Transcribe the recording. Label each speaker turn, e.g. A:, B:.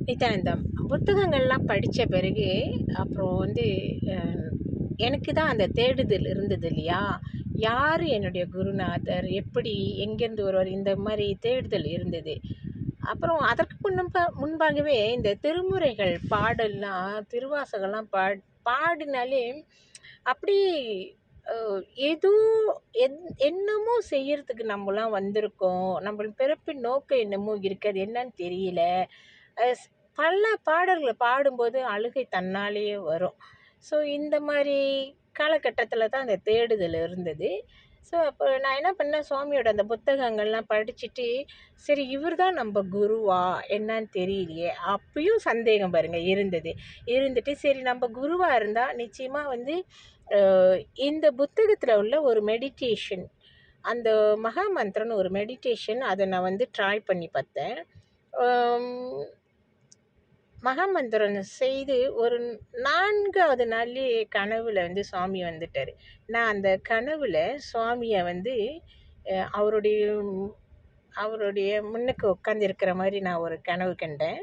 A: நித்யானந்தம். புத்தகங்கள்லாம் படித்த பிறகு அப்புறம் வந்து எனக்கு தான் அந்த தேடுதல் இருந்தது இல்லையா? யார் என்னுடைய குருநாதர்? எப்படி? எங்கேருந்து வருவார்? இந்த மாரி தேடுதல் இருந்தது. அப்புறம் அதற்கு முன்பாகவே இந்த திருமுறைகள் பாடல்லாம், திருவாசகம்லாம் பாடினாலே அப்படி அ ஏதோ என்னமோ செய்யறதுக்கு நம்பலாம் வந்திருக்கோம். நம்ப பிறப்பின் நோக்கம் என்னமோ இருக்கு. அது என்னன்னு தெரியல. அ ஸ் பல பாடல்கள பாடும்போது அழுகை தன்னாலேயே வரும். ஸோ இந்த மாரி காலகட்டத்தில தான் அந்த தேடுதல் இருந்தது. ஸோ அப்போ நான் என்ன பண்ணேன், சுவாமியோட அந்த புத்தகங்கள்லாம் படிச்சுட்டு, சரி இவர் தான் நம்ப குருவா? என்னான்னு தெரியலையே! அப்பயும் சந்தேகம் பாருங்க இருந்தது. இருந்துட்டு சரி நம்ப குருவா இருந்தா நிச்சயமா வந்து அ இந்த புத்தகத்தில உள்ள ஒரு மெடிடேஷன், அந்த மகா மந்திரம்னு ஒரு மெடிடேஷன் அத நான் வந்து ட்ரை பண்ணி பார்த்தேன். அம் மகாமந்திரம் செய்து ஒரு 4வது நாள்லயே கனவுல வந்து சுவாமி வந்துட்டாரு. நான் அந்த கனவுல சுவாமிய வந்து அவருடைய அவருடைய முன்னுக்கு உட்கார்ந்திருக்கிற மாரி நான் ஒரு கனவு கண்டேன்.